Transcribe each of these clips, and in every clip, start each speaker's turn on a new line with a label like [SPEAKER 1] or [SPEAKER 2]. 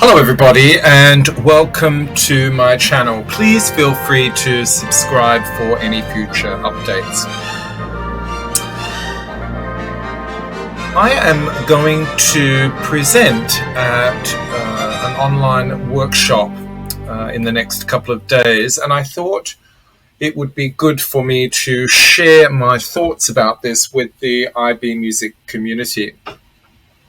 [SPEAKER 1] Hello everybody and welcome to my channel. Please feel free to subscribe for any future updates. I am going to present at an online workshop in the next couple of days, and I thought it would be good for me to share my thoughts about this with the IB music community.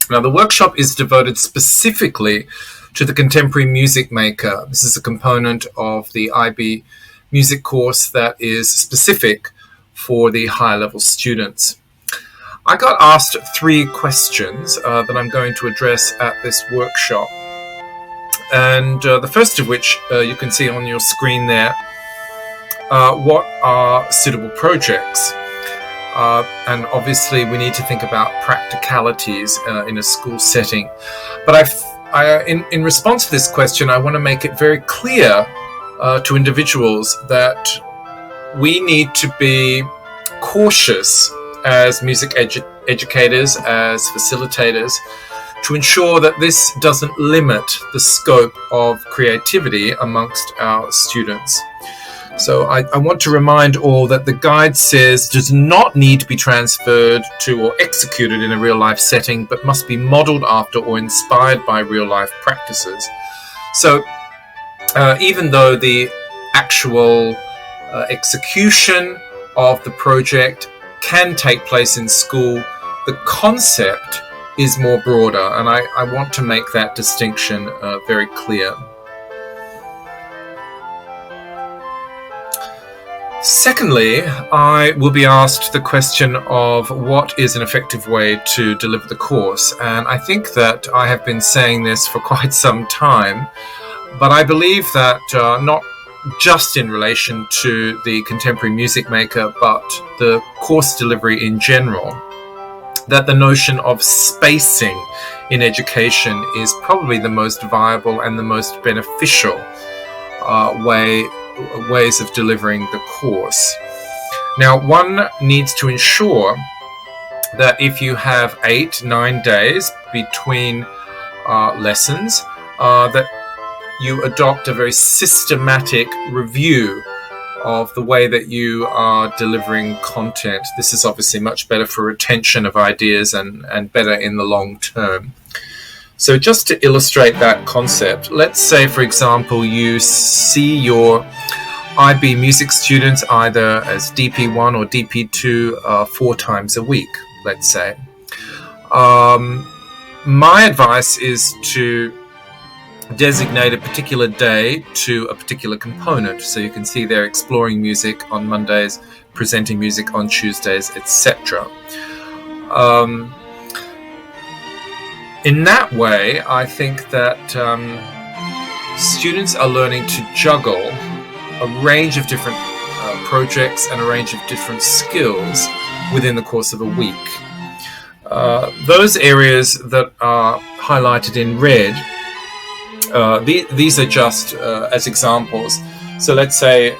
[SPEAKER 1] Now, the workshop is devoted specifically to the contemporary music maker. This is a component of the IB music course that is specific for the higher level students. I got asked 3 questions that I'm going to address at this workshop. And the first of which you can see on your screen there. What are suitable projects? And obviously we need to think about practicalities in a school setting. But in response to this question, I want to make it very clear to individuals that we need to be cautious as music educators, as facilitators, to ensure that this doesn't limit the scope of creativity amongst our students. So I want to remind all that the guide says does not need to be transferred to or executed in a real-life setting, but must be modeled after or inspired by real-life practices. So even though the actual execution of the project can take place in school, the concept is more broader, and I want to make that distinction very clear. Secondly, I will be asked the question of what is an effective way to deliver the course, and I think that I have been saying this for quite some time, but I believe that not just in relation to the contemporary music maker, but the course delivery in general, that the notion of spacing in education is probably the most viable and the most beneficial ways of delivering the course. Now, one needs to ensure that if you have 8-9 days between lessons, that you adopt a very systematic review of the way that you are delivering content. This is obviously much better for retention of ideas and better in the long term. So just to illustrate that concept, let's say, for example, you see your IB music students either as DP1 or DP2 4 times a week, let's say. My advice is to designate a particular day to a particular component. So you can see they're exploring music on Mondays, presenting music on Tuesdays, etc. In that way, I think that students are learning to juggle a range of different projects and a range of different skills within the course of a week. Those areas that are highlighted in red, these are just as examples. So let's say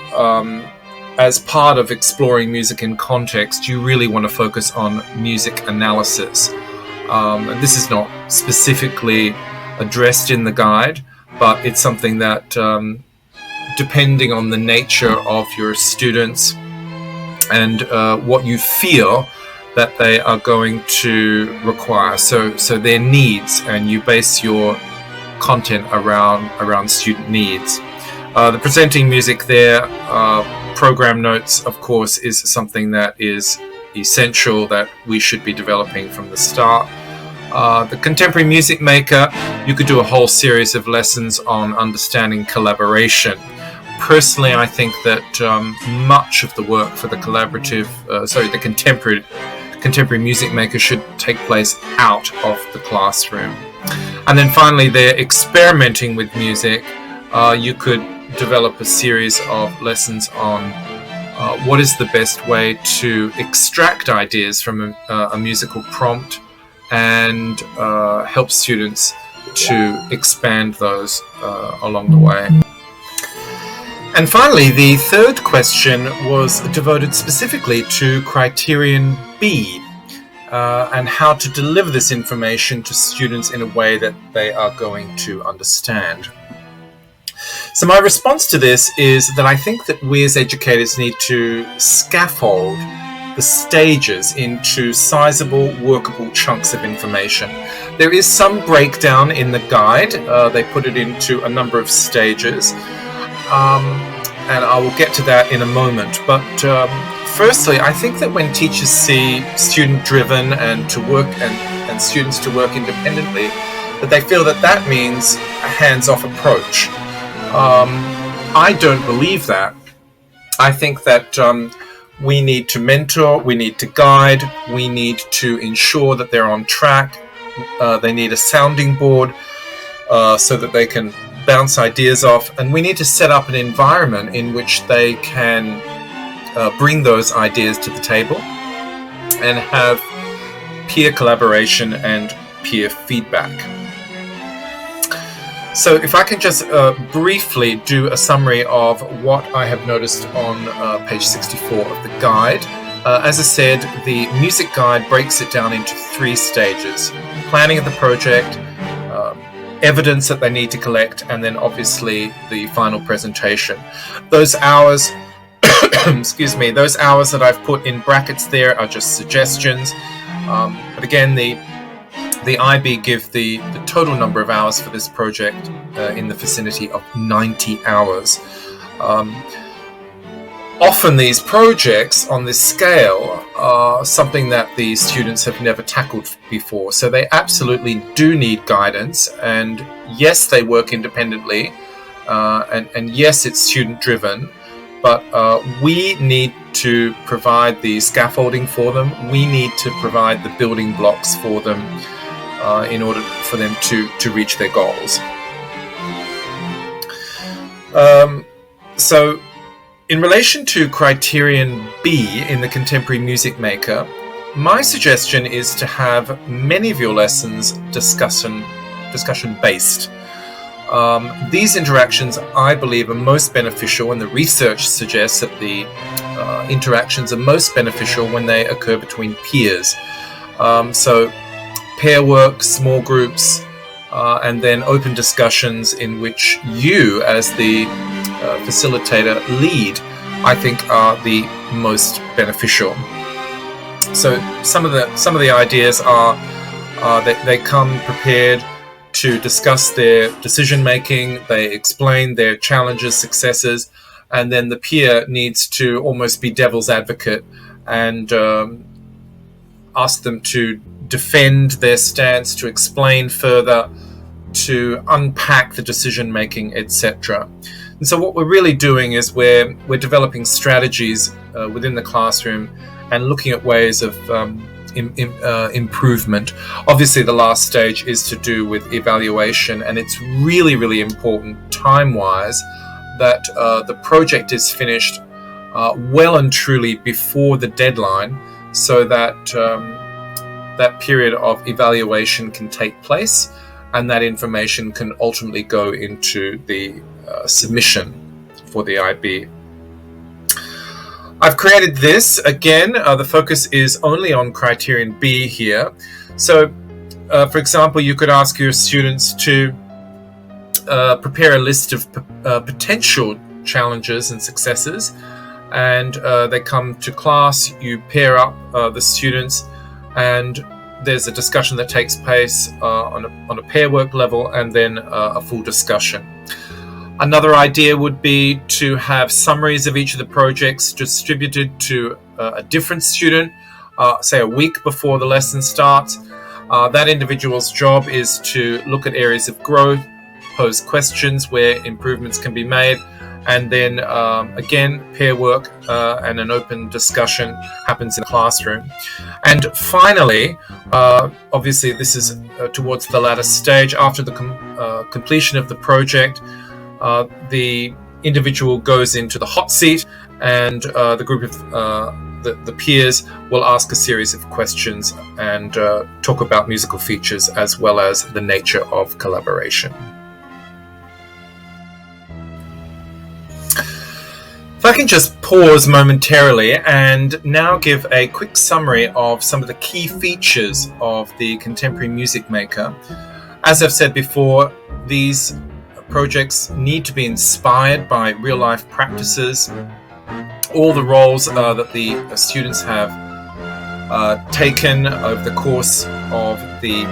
[SPEAKER 1] as part of exploring music in context, you really want to focus on music analysis. And this is not specifically addressed in the guide, but it's something that depending on the nature of your students and what you feel that they are going to require, so their needs, and you base your content around student needs. The presenting music there, program notes, of course, is something that is essential that we should be developing from the start. The contemporary music maker, you could do a whole series of lessons on understanding collaboration. Personally, I think that much of the work for the contemporary music maker should take place out of the classroom. And then finally, they're experimenting with music. You could develop a series of lessons on what is the best way to extract ideas from a musical prompt and help students to expand those along the way. And finally, the third question was devoted specifically to Criterion B. and how to deliver this information to students in a way that they are going to understand. So my response to this is that I think that we as educators need to scaffold the stages into sizable, workable chunks of information. There is some breakdown in the guide. They put it into a number of stages, and I will get to that in a moment. But firstly, I think that when teachers see student-driven and students to work independently, that they feel that that means a hands-off approach. I don't believe that. I think that we need to mentor, we need to guide, we need to ensure that they're on track. They need a sounding board so that they can bounce ideas off, and we need to set up an environment in which they can bring those ideas to the table and have peer collaboration and peer feedback. So if I can just briefly do a summary of what I have noticed on page 64 of the guide. As I said, the music guide breaks it down into 3 stages: planning of the project, evidence that they need to collect, and then obviously the final presentation. Those hours, excuse me, those hours that I've put in brackets there are just suggestions. But again, the IB give the total number of hours for this project in the vicinity of 90 hours. Often these projects on this scale are something that the students have never tackled before, so they absolutely do need guidance, and yes, they work independently, and yes, it's student driven, but we need to provide the scaffolding for them. We need to provide the building blocks for them in order for them to reach their goals. So in relation to Criterion B in the Contemporary Music Maker, my suggestion is to have many of your lessons discussion-based. These interactions, I believe, are most beneficial, and the research suggests that the interactions are most beneficial when they occur between peers. So pair work, small groups, and then open discussions in which you, as the facilitator, lead, I think are the most beneficial. So some of the ideas are that they come prepared to discuss their decision making. They explain their challenges, successes, and then the peer needs to almost be devil's advocate and ask them to defend their stance, to explain further, to unpack the decision making, etc. And so what we're really doing is we're developing strategies within the classroom and looking at ways of improvement. Obviously, the last stage is to do with evaluation, and it's really, really important time-wise that the project is finished well and truly before the deadline, so that that period of evaluation can take place, and that information can ultimately go into the submission for the IB. I've created this. Again, the focus is only on Criterion B here. So, for example, you could ask your students to prepare a list of potential challenges and successes, and they come to class, you pair up the students, and there's a discussion that takes place on a pair work level, and then a full discussion. Another idea would be to have summaries of each of the projects distributed to a different student, say a week before the lesson starts. That individual's job is to look at areas of growth, pose questions where improvements can be made, and then again, pair work and an open discussion happens in the classroom. And finally, obviously this is towards the latter stage, after the completion of the project, the individual goes into the hot seat, and the group of the peers will ask a series of questions and talk about musical features as well as the nature of collaboration. If I can just pause momentarily and now give a quick summary of some of the key features of the Contemporary Music Maker. As I've said before, these projects need to be inspired by real-life practices. All the roles that the students have taken over the course of the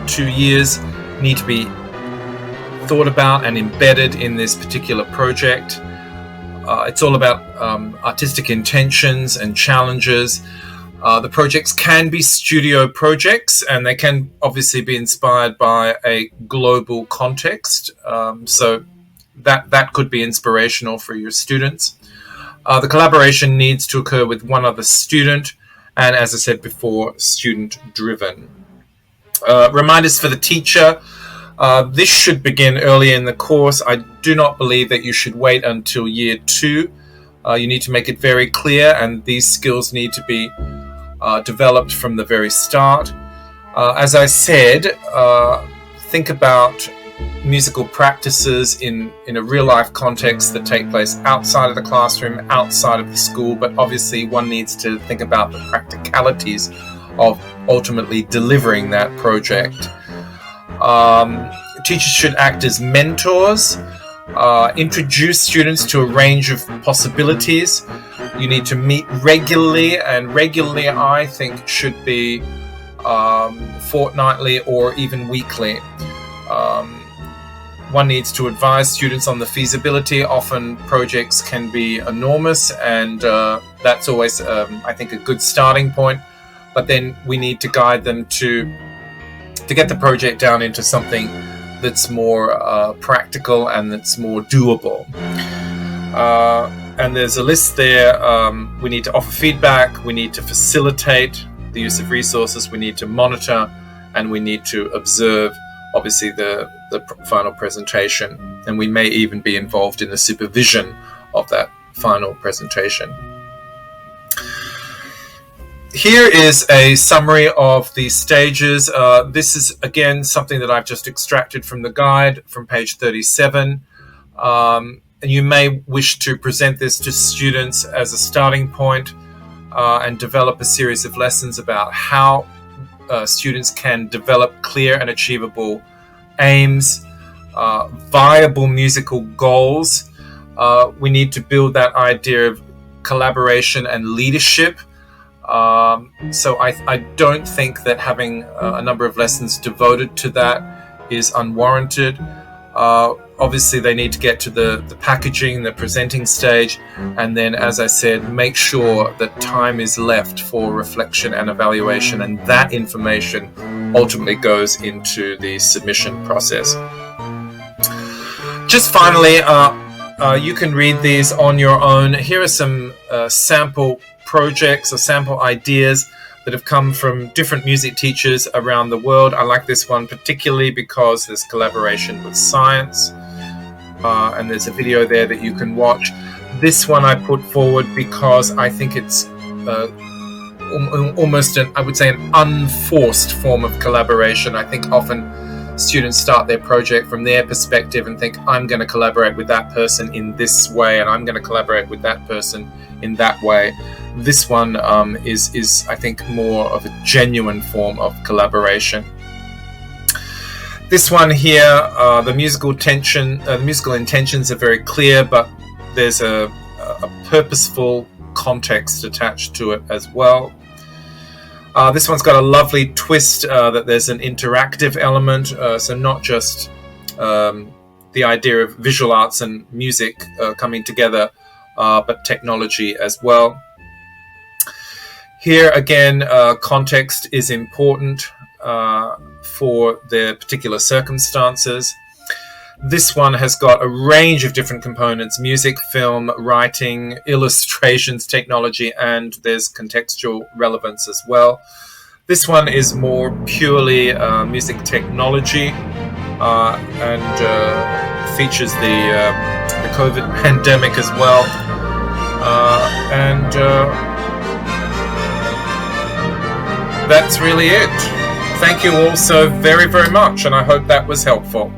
[SPEAKER 1] 2 years need to be thought about and embedded in this particular project. It's all about artistic intentions and challenges. The projects can be studio projects, and they can obviously be inspired by a global context. So that could be inspirational for your students. The collaboration needs to occur with one other student, and as I said before, student-driven. Reminders for the teacher. This should begin early in the course. I do not believe that you should wait until year 2. You need to make it very clear, and these skills need to be developed from the very start. As I said, think about musical practices in a real-life context that take place outside of the classroom, outside of the school, but obviously one needs to think about the practicalities of ultimately delivering that project. Teachers should act as mentors, introduce students to a range of possibilities. You need to meet regularly, and regularly I think should be fortnightly or even weekly. One needs to advise students on the feasibility. Often projects can be enormous, and that's always, I think, a good starting point. But then we need to guide them to get the project down into something that's more practical and that's more doable. And there's a list there. We need to offer feedback, we need to facilitate the use of resources, we need to monitor, and we need to observe, obviously, the final presentation. And we may even be involved in the supervision of that final presentation. Here is a summary of the stages. This is, again, something that I've just extracted from the guide from page 37. And you may wish to present this to students as a starting point and develop a series of lessons about how students can develop clear and achievable aims, viable musical goals. We need to build that idea of collaboration and leadership. So I don't think that having a number of lessons devoted to that is unwarranted. Obviously, they need to get to the packaging, the presenting stage, and then, as I said, make sure that time is left for reflection and evaluation, and that information ultimately goes into the submission process. Just finally, you can read these on your own. Here are some sample projects or sample ideas that have come from different music teachers around the world. I like this one particularly because there's collaboration with science, and there's a video there that you can watch. This one I put forward because I think it's almost I would say an unforced form of collaboration. I think often students start their project from their perspective and think, I'm going to collaborate with that person in this way, and I'm going to collaborate with that person in that way. This one is I think more of a genuine form of collaboration. This one here, the musical intentions are very clear, but there's a purposeful context attached to it as well. This one's got a lovely twist that there's an interactive element, so not just the idea of visual arts and music coming together, but technology as well. Here again, context is important for the particular circumstances. This one has got a range of different components: music, film, writing, illustrations, technology, and there's contextual relevance as well. This one is more purely music technology and features the COVID pandemic as well. That's really it. Thank you all so very, very much, and I hope that was helpful.